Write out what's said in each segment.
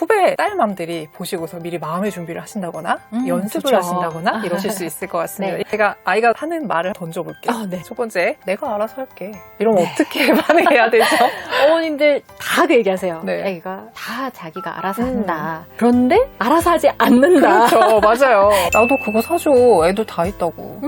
후배 딸맘들이 보시고서 미리 마음의 준비를 하신다거나 연습을 좋죠. 하신다거나 이러실 수 있을 것 같습니다. 네. 제가 아이가 하는 말을 던져볼게요. 네. 첫 번째, 내가 알아서 할게. 이러면 어떻게 반응해야 되죠? 어머님들 다 그 얘기하세요. 네. 애가 다 자기가 알아서 한다. 그런데 알아서 하지 않는다. 그렇죠. 맞아요. 나도 그거 사줘. 애들 다 있다고.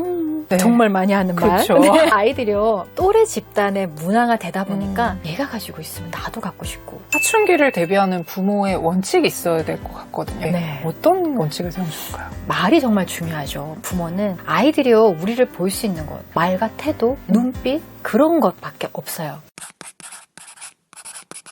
네. 정말 많이 하는 그렇죠. 말. 네. 아이들이요. 또래 집단의 문화가 되다 보니까 얘가 가지고 있으면 나도 갖고 싶고. 사춘기를 대비하는 부모의 원칙이 있어야 될 것 같거든요. 네. 어떤 원칙을 세우면 좋을까요? 말이 정말 중요하죠. 부모는 아이들이요. 우리를 볼 수 있는 것. 말과 태도, 눈빛 그런 것밖에 없어요.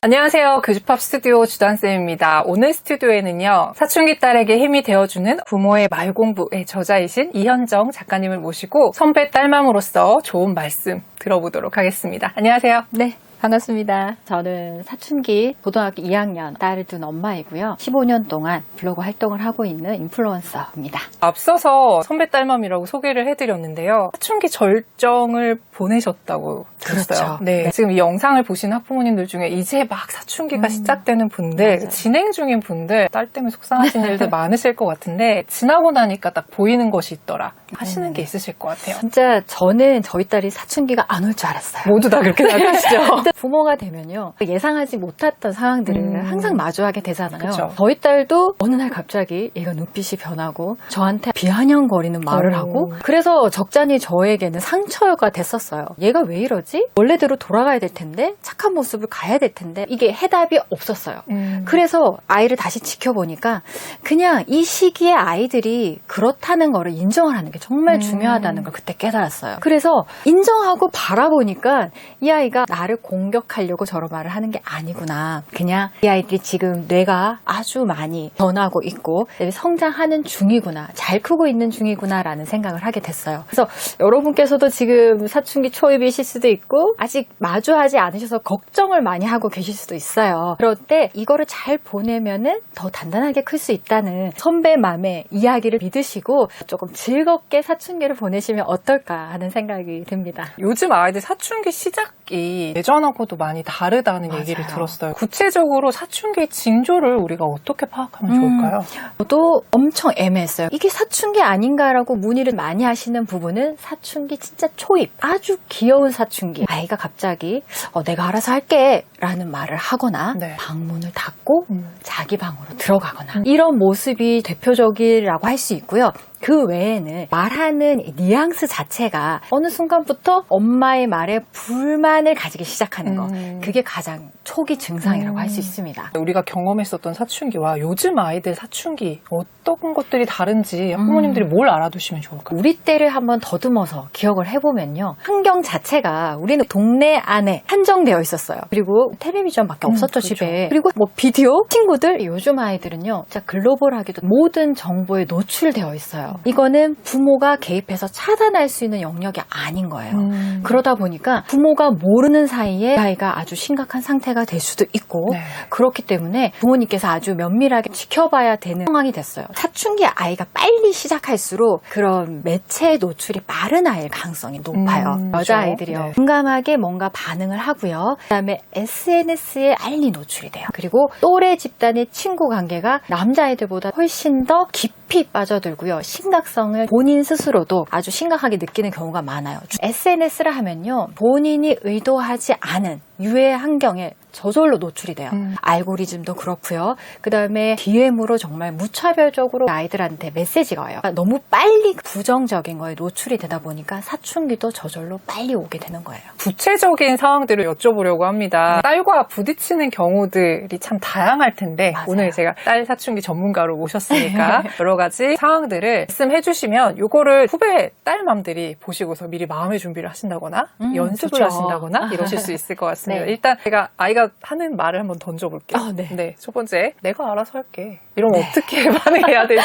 안녕하세요. 교집합 스튜디오 주단쌤입니다. 오늘 스튜디오에는요, 사춘기 딸에게 힘이 되어주는 부모의 말 공부의 저자이신 이현정 작가님을 모시고 선배 딸맘으로서 좋은 말씀 들어보도록 하겠습니다. 안녕하세요. 네. 반갑습니다. 저는 사춘기 고등학교 2학년 딸을 둔 엄마이고요. 15년 동안 블로그 활동을 하고 있는 인플루언서입니다. 앞서서 선배 딸맘이라고 소개를 해드렸는데요. 사춘기 절정을 보내셨다고 들었어요. 그렇죠. 네. 지금 이 영상을 보신 학부모님들 중에 이제 막 사춘기가 시작되는 분들, 맞아요. 진행 중인 분들, 딸 때문에 속상하신 일들 많으실 것 같은데 지나고 나니까 딱 보이는 것이 있더라 하시는 게 있으실 것 같아요. 진짜 저는 저희 딸이 사춘기가 안 올 줄 알았어요. 모두 다 그렇게 생각하시죠? 부모가 되면요. 예상하지 못했던 상황들을 항상 마주하게 되잖아요. 그쵸. 저희 딸도 어느 날 갑자기 얘가 눈빛이 변하고 저한테 비아냥거리는 말을 하고 그래서 적잖이 저에게는 상처가 됐었어요. 얘가 왜 이러지? 원래대로 돌아가야 될 텐데 착한 모습을 가야 될 텐데 이게 해답이 없었어요. 그래서 아이를 다시 지켜보니까 그냥 이 시기에 아이들이 그렇다는 거를 인정을 하는 게 정말 중요하다는 걸 그때 깨달았어요. 그래서 인정하고 바라보니까 이 아이가 나를 공격하려고 저런 말을 하는 게 아니구나. 그냥 이 아이들이 지금 뇌가 아주 많이 변하고 있고 성장하는 중이구나. 잘 크고 있는 중이구나 라는 생각을 하게 됐어요. 그래서 여러분께서도 지금 사춘기 초입이실 수도 있고 아직 마주하지 않으셔서 걱정을 많이 하고 계실 수도 있어요. 그럴 때 이거를 잘 보내면은 더 단단하게 클 수 있다는 선배 맘의 이야기를 믿으시고 조금 즐겁게 사춘기를 보내시면 어떨까 하는 생각이 듭니다. 요즘 아이들 사춘기 시작이 예전하고도 많이 다르다는 맞아요. 얘기를 들었어요. 구체적으로 사춘기 징조를 우리가 어떻게 파악하면 좋을까요? 저도 엄청 애매했어요. 이게 사춘기 아닌가라고 문의를 많이 하시는 부분은 사춘기 진짜 초입, 아주 귀여운 사춘기. 아이가 갑자기 내가 알아서 할게 라는 말을 하거나 네. 방문을 닫고 자기 방으로 들어가거나 이런 모습이 대표적이라고 할 수 있고요. 그 외에는 말하는 뉘앙스 자체가 어느 순간부터 엄마의 말에 불만을 가지기 시작하는 거. 그게 가장 초기 증상이라고 할 수 있습니다. 우리가 경험했었던 사춘기와 요즘 아이들 사춘기 어떤 것들이 다른지 부모님들이 뭘 알아두시면 좋을까요? 우리 때를 한번 더듬어서 기억을 해보면요. 환경 자체가 우리는 동네 안에 한정되어 있었어요. 그리고 텔레비전밖에 없었죠, 그렇죠. 집에. 그리고 뭐 비디오? 친구들? 요즘 아이들은요. 진짜 글로벌하게도 모든 정보에 노출되어 있어요. 이거는 부모가 개입해서 차단할 수 있는 영역이 아닌 거예요. 그러다 보니까 부모가 모르는 사이에 아이가 아주 심각한 상태가 될 수도 있고 네. 그렇기 때문에 부모님께서 아주 면밀하게 지켜봐야 되는 상황이 됐어요. 사춘기 아이가 빨리 시작할수록 그런 매체의 노출이 빠른 아이의 가능성이 높아요. 여자아이들이요. 네. 민감하게 뭔가 반응을 하고요. 그다음에 SNS에 빨리 노출이 돼요. 그리고 또래 집단의 친구 관계가 남자아이들보다 훨씬 더 깊이 빠져들고요. 심각성을 본인 스스로도 아주 심각하게 느끼는 경우가 많아요. SNS를 하면요. 본인이 의도하지 않은 유해 환경에 저절로 노출이 돼요. 알고리즘도 그렇고요. 그 다음에 DM으로 정말 무차별적으로 아이들한테 메시지가 와요. 너무 빨리 부정적인 거에 노출이 되다 보니까 사춘기도 저절로 빨리 오게 되는 거예요. 구체적인 상황들을 여쭤보려고 합니다. 딸과 부딪히는 경우들이 참 다양할 텐데 맞아요. 오늘 제가 딸 사춘기 전문가로 모셨으니까 여러 가지 상황들을 말씀해 주시면 요거를 후배 딸맘들이 보시고서 미리 마음의 준비를 하신다거나 연습을 좋죠. 하신다거나 이러실 수 있을 것 같습니다. 네. 일단 제가 아이가 하는 말을 한번 던져볼게요. 네. 첫 번째, 내가 알아서 할게. 이러면 어떻게 반응해야 되죠?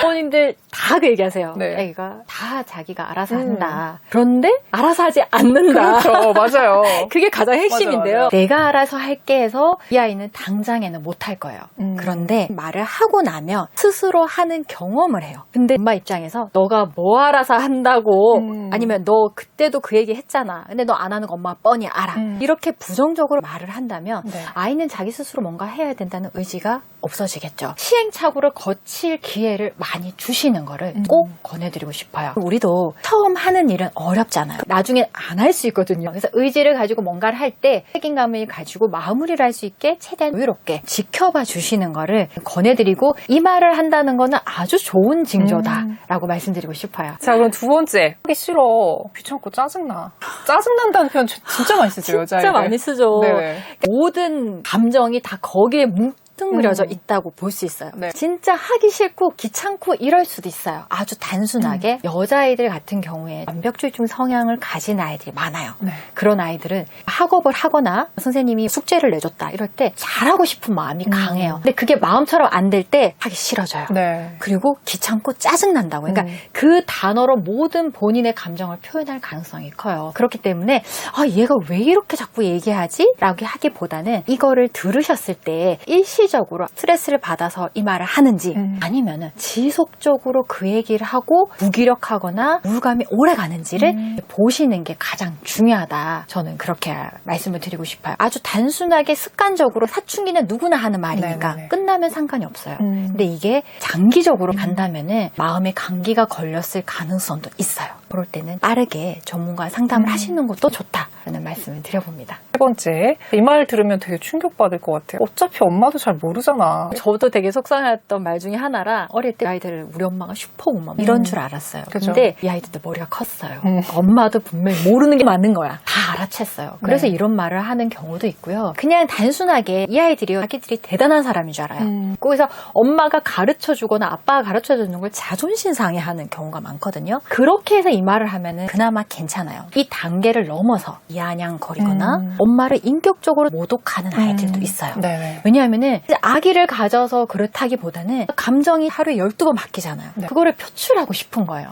어머님들 다 그 얘기하세요. 네. 애가 다 자기가 알아서 한다. 그런데 알아서 하지 않는다. 그렇죠. 맞아요. 그게 가장 핵심인데요. 맞아요. 내가 알아서 할게 해서 이 아이는 당장에는 못할 거예요. 그런데 말을 하고 나면 스스로 하는 경험을 해요. 근데 엄마 입장에서 너가 뭐 알아서 한다고 아니면 너 그때도 그 얘기 했잖아. 근데 너 안 하는 거 엄마가 뻔히 알아. 이렇게 부정적으로 말을 한다면 네. 아이는 자기 스스로 뭔가 해야 된다는 의지가 없어지겠죠. 시행착오를 거칠 기회를 많이 주시는 거를 꼭 권해드리고 싶어요. 우리도 처음 하는 일은 어렵잖아요. 나중에 안 할 수 있거든요. 그래서 의지를 가지고 뭔가를 할 때 책임감을 가지고 마무리를 할 수 있게 최대한 여유롭게 지켜봐 주시는 거를 권해드리고 이 말을 한다는 거는 아주 좋은 징조다라고 말씀드리고 싶어요. 자, 그럼 두 번째. 하기 싫어. 귀찮고 짜증나. 짜증난다는 표현 진짜 많이 쓰죠, 여자애들. 진짜 많이 쓰죠. 네네. 모든 감정이 다 거기에 뭉뚱그려져 있다고 볼 수 있어요. 네. 진짜 하기 싫고 귀찮고 이럴 수도 있어요. 아주 단순하게 여자아이들 같은 경우에 완벽주의적 성향을 가진 아이들이 많아요. 네. 그런 아이들은 학업을 하거나 선생님이 숙제를 내줬다 이럴 때 잘하고 싶은 마음이 강해요. 근데 그게 마음처럼 안 될 때 하기 싫어져요. 네. 그리고 귀찮고 짜증난다고. 그러니까 그 단어로 모든 본인의 감정을 표현할 가능성이 커요. 그렇기 때문에 얘가 왜 이렇게 자꾸 얘기하지? 라고 하기보다는 이거를 들으셨을 때 일시적으로 스트레스를 받아서 이 말을 하는지 아니면은 지속적으로 그 얘기를 하고 무기력하거나 우울감이 오래 가는지를 보시는 게 가장 중요하다. 저는 그렇게 말씀을 드리고 싶어요. 아주 단순하게 습관적으로 사춘기는 누구나 하는 말이니까 네네네. 끝나면 상관이 없어요. 근데 이게 장기적으로 간다면은 마음에 감기가 걸렸을 가능성도 있어요. 그럴 때는 빠르게 전문가 상담을 하시는 것도 좋다라는 말씀을 드려봅니다. 세 번째. 이 말 들으면 되게 충격받을 것 같아요. 어차피 엄마도 잘 모르잖아. 저도 되게 속상했던 말 중에 하나라 어릴 때 아이들 우리 엄마가 슈퍼우먼 이런 줄 알았어요. 그죠. 근데 이 아이들도 머리가 컸어요. 엄마도 분명히 모르는 게 맞는 거야. 다 알아챘어요. 그래서 네. 이런 말을 하는 경우도 있고요. 그냥 단순하게 이 아이들이 자기들이 대단한 사람인 줄 알아요. 그래서 엄마가 가르쳐주거나 아빠가 가르쳐주는 걸 자존심 상해하는 경우가 많거든요. 그렇게 해서 이 말을 하면은 그나마 괜찮아요. 이 단계를 넘어서 이아냥거리거나 엄마를 인격적으로 모독하는 아이들도 있어요. 네네. 왜냐하면은 아기를 가져서 그렇다기보다는 감정이 하루에 12번 바뀌잖아요. 네. 그거를 표출하고 싶은 거예요.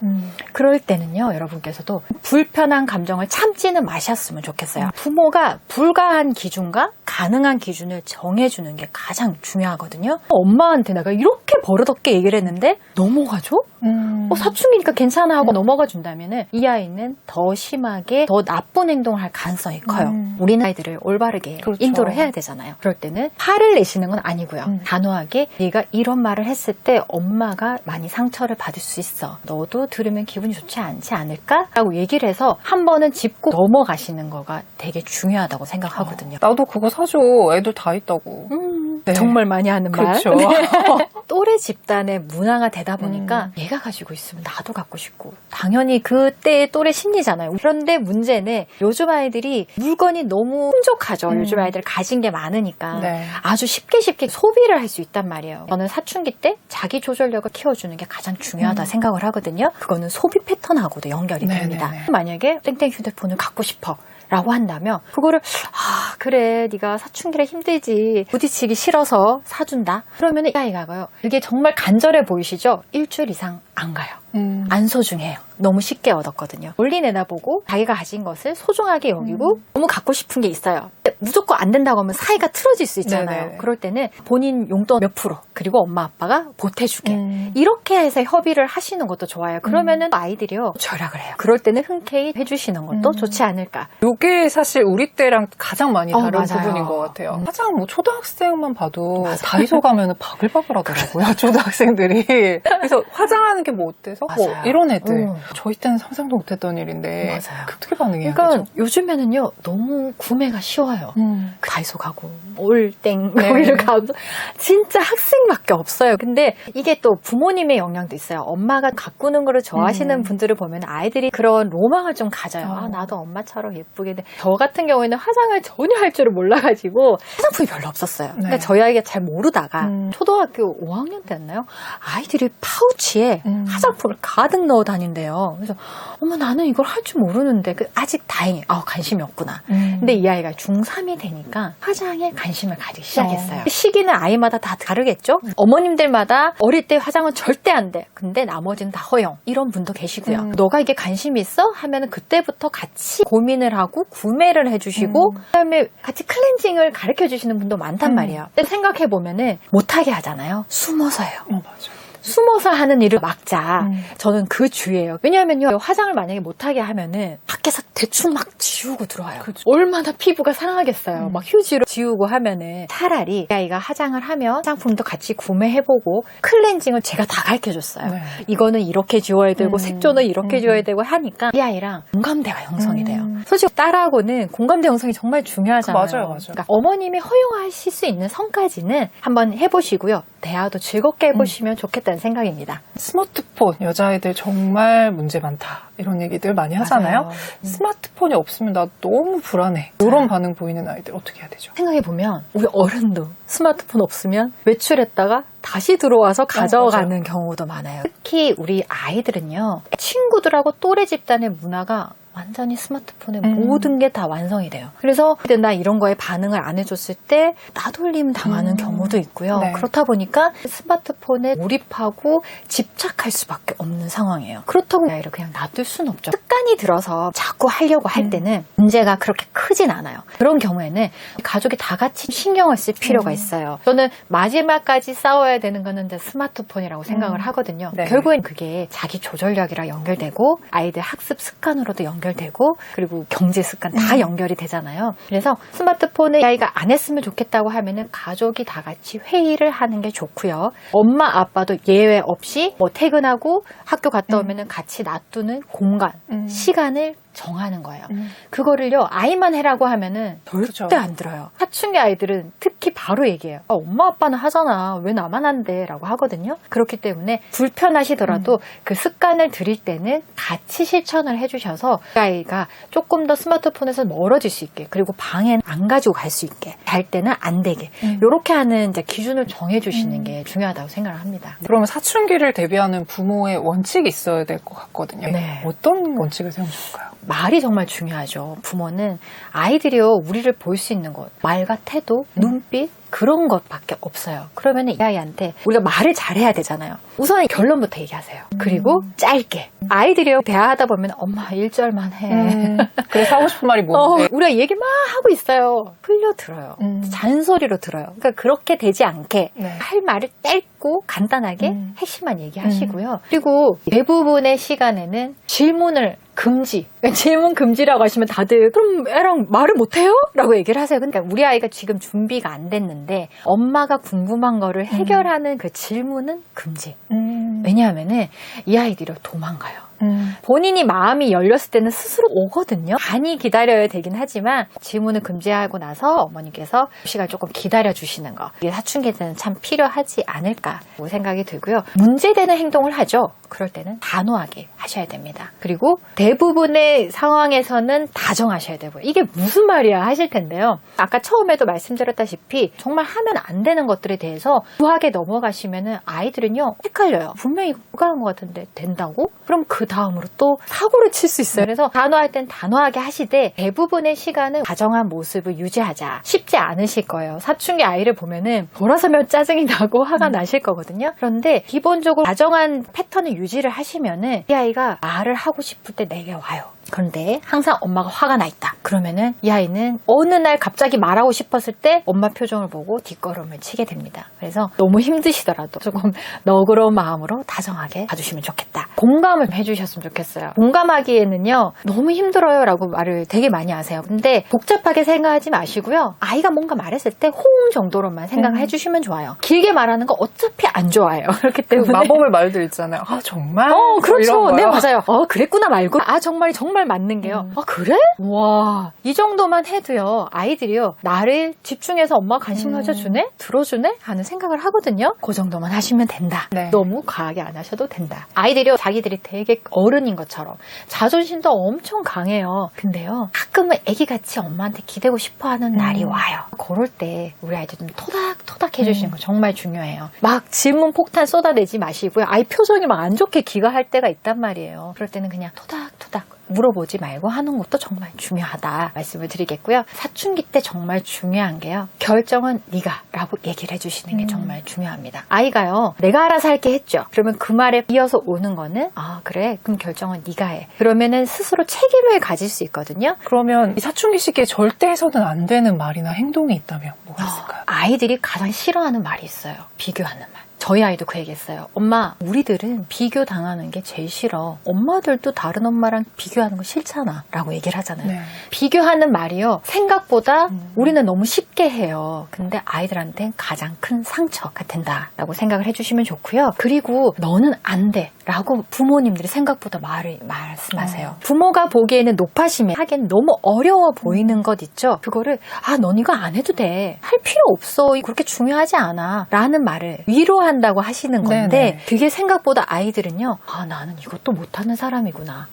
그럴 때는요, 여러분께서도 불편한 감정을 참지는 마셨으면 좋겠어요. 부모가 불가한 기준과 가능한 기준을 정해주는 게 가장 중요하거든요. 엄마한테 내가 이렇게 버릇없게 얘기를 했는데 넘어가죠? 사춘기니까 괜찮아 하고 넘어가 준다면은 이 아이는 더 심하게 더 나쁜 행동을 할 가능성이 커요. 우리 아이들을 올바르게 그렇죠. 인도를 해야 되잖아요. 그럴 때는 화를 내시는 건 아니고요. 단호하게 얘가 이런 말을 했을 때 엄마가 많이 상처를 받을 수 있어. 너도 들으면 기분이 좋지 않지 않을까? 라고 얘기를 해서 한 번은 짚고 넘어가시는 거가 되게 중요하다고 생각하거든요. 나도 그거 사줘. 애들 다 있다고. 네. 정말 많이 하는 그렇죠. 말. 네. 또래 집단의 문화가 되다 보니까 얘가 가지고 있으면 나도 갖고 싶고 당연히 그때의 또래 심리잖아요. 그런데 문제는 요즘 아이들이 물건이 너무 풍족하죠. 요즘 아이들 가진 게 많으니까 네. 아주 쉽게 소비를 할 수 있단 말이에요. 저는 사춘기 때 자기 조절력을 키워주는 게 가장 중요하다 생각을 하거든요. 그거는 소비 패턴하고도 연결이 됩니다. 네네네. 만약에 땡땡 휴대폰을 갖고 싶어 라고 한다면 그거를 그래 네가 사춘기라 힘들지 부딪히기 싫어서 사준다 그러면 이 아이가요 이게 정말 간절해 보이시죠? 일주일 이상 안 가요. 안 소중해요. 너무 쉽게 얻었거든요. 멀리 내다보고 자기가 가진 것을 소중하게 여기고 너무 갖고 싶은 게 있어요. 무조건 안 된다고 하면 사이가 틀어질 수 있잖아요. 네네. 그럴 때는 본인 용돈 몇 프로 그리고 엄마 아빠가 보태주게 이렇게 해서 협의를 하시는 것도 좋아요. 그러면은 아이들이요 절약을 해요. 그럴 때는 흔쾌히 해주시는 것도 좋지 않을까. 이게 사실 우리 때랑 가장 많이 다른 맞아요. 부분인 것 같아요. 화장 뭐 초등학생만 봐도 다이소 가면 바글바글 하더라고요. 초등학생들이. 그래서 화장하는 게 뭐 어때서? 뭐 맞아요. 이런 애들. 저희 때는 상상도 못했던 일인데 맞아요. 어떻게 반응해야 그러니까 되죠? 요즘에는요 너무 구매가 쉬워요. 다이소 가고 올땡 네. 거기를 가고 진짜 학생밖에 없어요. 근데 이게 또 부모님의 영향도 있어요. 엄마가 가꾸는 거를 좋아하시는 분들을 보면 아이들이 그런 로망을 좀 가져요. 나도 엄마처럼 예쁘게. 저 같은 경우에는 화장을 전혀 할 줄을 몰라가지고 화장품이 별로 없었어요. 그러니까 저희 아이가 잘 모르다가 초등학교 5학년 때였나요? 아이들이 파우치에 화장품을 가득 넣어 다닌대요. 그래서 어머 나는 이걸 할 줄 모르는데 아직 다행히 관심이 없구나. 근데 이 아이가 중3이 되니까 화장에 관심을 가지기 시작했어요. 시기는 아이마다 다 다르겠죠? 어머님들마다 어릴 때 화장은 절대 안 돼. 근데 나머지는 다 허용. 이런 분도 계시고요. 너가 이게 관심 있어? 하면 그때부터 같이 고민을 하고 구매를 해주시고 그다음에 같이 클렌징을 가르쳐 주시는 분도 많단 말이에요. 근데 생각해보면은 못하게 하잖아요. 숨어서 해요. 맞아. 숨어서 하는 일을 막자. 저는 그 주의예요. 왜냐하면요, 화장을 만약에 못하게 하면은 밖에서 대충 막 지우고 들어와요. 그쵸. 얼마나 피부가 상하겠어요. 막 휴지로 지우고 하면은 차라리 아이가 화장을 하면 화장품도 같이 구매해보고 클렌징을 제가 다 가르쳐줬어요. 네. 이거는 이렇게 지워야 되고 색조는 이렇게 지워야 되고 하니까 이 아이랑 공감대가 형성이 돼요. 솔직히 딸하고는 공감대 형성이 정말 중요하잖아요. 맞아요. 그러니까 어머님이 허용하실 수 있는 선까지는 한번 해보시고요. 대화도 즐겁게 해보시면 좋겠다는 생각입니다. 스마트폰 여자아이들 정말 문제 많다 이런 얘기들 많이 하잖아요. 맞아요. 스마트폰이 없으면 나 너무 불안해. 이런 반응 보이는 아이들 어떻게 해야 되죠? 생각해보면 우리 어른도 스마트폰 없으면 외출했다가 다시 들어와서 가져가는 경우도 많아요. 특히 우리 아이들은요, 친구들하고 또래 집단의 문화가 완전히 스마트폰에 모든 게 다 완성이 돼요. 그래서 나 이런 거에 반응을 안 해줬을 때 나돌림 당하는 경우도 있고요. 네. 그렇다 보니까 스마트폰에 몰입하고 집착할 수밖에 없는 상황이에요. 그렇다고 아이를 그냥 놔둘 수는 없죠. 습관이 들어서 자꾸 하려고 할 때는 문제가 그렇게 크진 않아요. 그런 경우에는 가족이 다 같이 신경을 쓸 필요가 있어요. 저는 마지막까지 싸워야 되는 거는 이제 스마트폰이라고 생각을 하거든요. 네. 결국엔 그게 자기 조절력이랑 연결되고 아이들 학습 습관으로도 연결되고 그리고 경제 습관 다 연결이 되잖아요. 그래서 스마트폰을 아이가 안 했으면 좋겠다고 하면은 가족이 다 같이 회의를 하는 게 좋고요. 엄마 아빠도 예외 없이 뭐 퇴근하고 학교 갔다 오면은 같이 놔두는 공간, 시간을 정하는 거예요. 그거를요, 아이만 해라고 하면은 절대 그렇죠. 안 들어요. 사춘기 아이들은 특히 바로 얘기해요. 엄마 아빠는 하잖아. 왜 나만 안 돼? 라고 하거든요. 그렇기 때문에 불편하시더라도 그 습관을 들일 때는 같이 실천을 해주셔서 그 아이가 조금 더 스마트폰에서 멀어질 수 있게, 그리고 방에 안 가지고 갈 수 있게, 잘 때는 안 되게, 이렇게 하는 이제 기준을 정해주시는 게 중요하다고 생각을 합니다. 그러면 사춘기를 대비하는 부모의 원칙이 있어야 될 것 같거든요. 네. 어떤 원칙을 세우면 좋을까요? 말이 정말 중요하죠. 부모는 아이들이요, 우리를 볼 수 있는 것, 말과 태도, 눈빛, 그런 것밖에 없어요. 그러면 이 아이한테 우리가 말을 잘해야 되잖아요. 우선 결론부터 얘기하세요. 그리고 짧게. 아이들이요, 대화하다 보면 엄마 1절만 해. 그래서 하고 싶은 말이 뭔데? 우리가 얘기 막 하고 있어요. 흘려 들어요. 잔소리로 들어요. 그러니까 그렇게 되지 않게 네. 할 말을 짧고 간단하게 핵심만 얘기하시고요. 그리고 대부분의 시간에는 질문을 금지. 질문 금지라고 하시면 다들 그럼 애랑 말을 못해요? 라고 얘기를 하세요. 그러니까 우리 아이가 지금 준비가 안 됐는데 엄마가 궁금한 거를 해결하는 그 질문은 금지. 왜냐하면은 이 아이들이 도망가요. 본인이 마음이 열렸을 때는 스스로 오거든요. 많이 기다려야 되긴 하지만 질문을 금지하고 나서 어머니께서 시간 조금 기다려 주시는 거, 이게 사춘기 때는 참 필요하지 않을까 생각이 들고요. 문제되는 행동을 하죠. 그럴 때는 단호하게 하셔야 됩니다. 그리고 대부분의 상황에서는 다정하셔야 되고요. 이게 무슨 말이야 하실 텐데요. 아까 처음에도 말씀드렸다시피 정말 하면 안 되는 것들에 대해서 후하게 넘어가시면은 아이들은요, 헷갈려요. 분명히 불가한 것 같은데 된다고? 그럼 그 다음으로 또 사고를 칠 수 있어요. 그래서 단호할 땐 단호하게 하시되 대부분의 시간은 다정한 모습을 유지하자. 쉽지 않으실 거예요. 사춘기 아이를 보면은 돌아서면 짜증이 나고 화가 나실 거거든요. 그런데 기본적으로 다정한 패턴을 유지를 하시면은 이 아이가 말을 하고 싶을 때 내게 와요. 그런데 항상 엄마가 화가 나 있다. 그러면은 이 아이는 어느 날 갑자기 말하고 싶었을 때 엄마 표정을 보고 뒷걸음을 치게 됩니다. 그래서 너무 힘드시더라도 조금 너그러운 마음으로 다정하게 봐주시면 좋겠다. 공감을 해주셨으면 좋겠어요. 공감하기에는요, 너무 힘들어요 라고 말을 되게 많이 하세요. 근데 복잡하게 생각하지 마시고요. 아이가 뭔가 말했을 때 호응 정도로만 생각을 해주시면 좋아요. 길게 말하는 거 어차피 안 좋아해요. 그렇기 때문에 마법의 말들 있잖아요. 아 정말? 그렇죠. 이런 네, 거요? 맞아요. 그랬구나 말고. 정말 맞는 게요. 그래? 와, 이 정도만 해도요, 아이들이요, 나를 집중해서 엄마가 관심 가져주네? 들어주네? 하는 생각을 하거든요. 그 정도만 하시면 된다. 네. 너무 과하게 안 하셔도 된다. 아이들이요, 자기들이 되게 어른인 것처럼 자존심도 엄청 강해요. 근데요, 가끔은 애기같이 엄마한테 기대고 싶어 하는 날이 와요. 그럴 때 우리 아이들 좀 토닥토닥 해주시는 거 정말 중요해요. 막 질문 폭탄 쏟아내지 마시고요. 아이 표정이 막 안 좋게 기가할 때가 있단 말이에요. 그럴 때는 그냥 토닥토닥 물어보지 말고 하는 것도 정말 중요하다 말씀을 드리겠고요. 사춘기 때 정말 중요한 게요, 결정은 네가 라고 얘기를 해주시는 게 정말 중요합니다. 아이가요, 내가 알아서 할게 했죠. 그러면 그 말에 이어서 오는 거는 그래, 그럼 결정은 네가 해. 그러면은 스스로 책임을 가질 수 있거든요. 그러면 이 사춘기 시기에 절대 해서는 안 되는 말이나 행동이 있다면 뭐가 있을까요? 아이들이 가장 싫어하는 말이 있어요. 비교하는 말. 저희 아이도 그 얘기했어요. 엄마, 우리들은 비교 당하는 게 제일 싫어. 엄마들도 다른 엄마랑 비교하는 거 싫잖아 라고 얘기를 하잖아요. 네. 비교하는 말이요, 생각보다 우리는 너무 쉽게 해요. 근데 아이들한테는 가장 큰 상처가 된다라고 생각을 해주시면 좋고요. 그리고 너는 안 돼 라고 부모님들이 생각보다 말씀하세요. 부모가 보기에는 노파심에 하기엔 너무 어려워 보이는 것 있죠. 그거를 넌 이거 안 해도 돼, 할 필요 없어, 그렇게 중요하지 않아 라는 말을 위로한다고 하시는 건데, 네네. 그게 생각보다 아이들은요, 나는 이것도 못하는 사람이구나,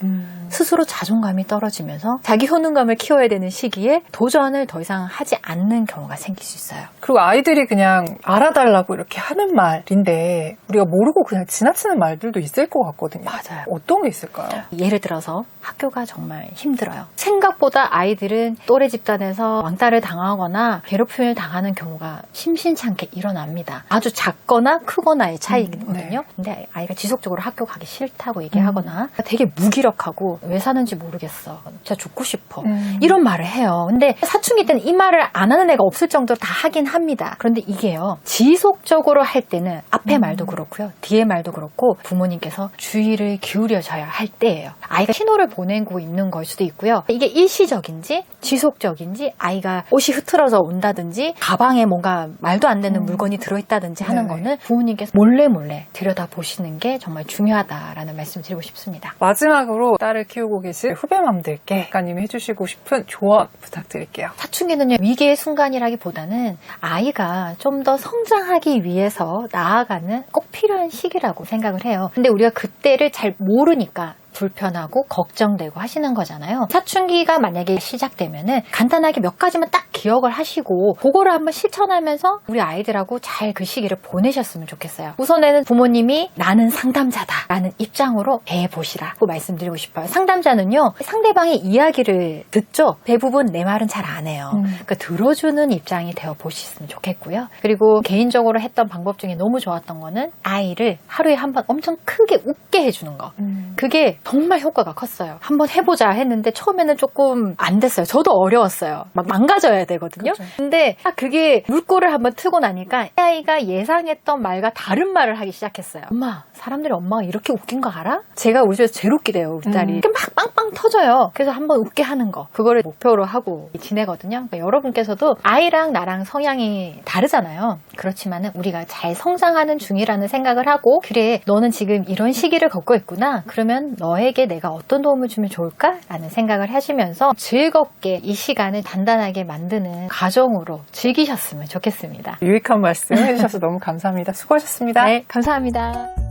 스스로 자존감이 떨어지면서 자기 효능감을 키워야 되는 시기에 도전을 더 이상 하지 않는 경우가 생길 수 있어요. 그리고 아이들이 그냥 알아달라고 이렇게 하는 말인데 우리가 모르고 그냥 지나치는 말들도 있을 것 같거든요. 맞아요. 어떤 게 있을까요? 예를 들어서 학교가 정말 힘들어요. 생각보다 아이들은 또래 집단에서 왕따를 당하거나 괴롭힘을 당하는 경우가 심심찮게 일어납니다. 아주 작거나 크거나의 차이거든요. 네. 근데 아이가 지속적으로 학교 가기 싫다고 얘기하거나 되게 무기력하고 왜 사는지 모르겠어, 진짜 죽고 싶어, 이런 말을 해요. 근데 사춘기 때는 이 말을 안 하는 애가 없을 정도로 다 하긴 합니다. 그런데 이게요, 지속적으로 할 때는 앞에 말도 그렇고요, 뒤에 말도 그렇고 부모님께서 주의를 기울여줘야 할 때예요. 아이가 신호를 보내고 있는 걸 수도 있고요. 이게 일시적인지 지속적인지, 아이가 옷이 흐트러져 온다든지 가방에 뭔가 말도 안 되는 물건이 들어있다든지 하는 네네. 거는 부모님께서 몰래 들여다보시는 게 정말 중요하다라는 말씀 드리고 싶습니다. 마지막으로 딸을 키우고 계실 후배맘들께 작가님이 해주시고 싶은 조언 부탁드릴게요. 사춘기는요, 위기의 순간이라기보다는 아이가 좀 더 성장하기 위해서 나아가는 꼭 필요한 시기라고 생각을 해요. 근데 우리가 그때를 잘 모르니까 불편하고 걱정되고 하시는 거잖아요. 사춘기가 만약에 시작되면은 간단하게 몇 가지만 딱 기억을 하시고 그거를 한번 실천하면서 우리 아이들하고 잘 그 시기를 보내셨으면 좋겠어요. 우선에는 부모님이 나는 상담자다 라는 입장으로 대해보시라고 말씀드리고 싶어요. 상담자는요, 상대방의 이야기를 듣죠. 대부분 내 말은 잘 안 해요. 그러니까 들어주는 입장이 되어 보셨으면 좋겠고요. 그리고 개인적으로 했던 방법 중에 너무 좋았던 거는 아이를 하루에 한 번 엄청 크게 웃게 해주는 거. 그게 정말 효과가 컸어요. 한번 해보자 했는데 처음에는 조금 안 됐어요. 저도 어려웠어요. 막 망가져야 되거든요. 그쵸. 근데 그게 물꼬를 한번 트고 나니까 이 아이가 예상했던 말과 다른 말을 하기 시작했어요. 엄마, 사람들이 엄마가 이렇게 웃긴 거 알아? 제가 우리 집에서 제일 웃기대요, 우리 딸이. 이렇게 막 빵빵 터져요. 그래서 한번 웃게 하는 거, 그거를 목표로 하고 지내거든요. 그러니까 여러분께서도 아이랑 나랑 성향이 다르잖아요. 그렇지만은 우리가 잘 성장하는 중이라는 생각을 하고, 그래, 너는 지금 이런 시기를 겪고 있구나. 그러면 너에게 내가 어떤 도움을 주면 좋을까? 라는 생각을 하시면서 즐겁게 이 시간을 단단하게 만드는 가정으로 즐기셨으면 좋겠습니다. 유익한 말씀 해주셔서 너무 감사합니다. 수고하셨습니다. 네, 감사합니다.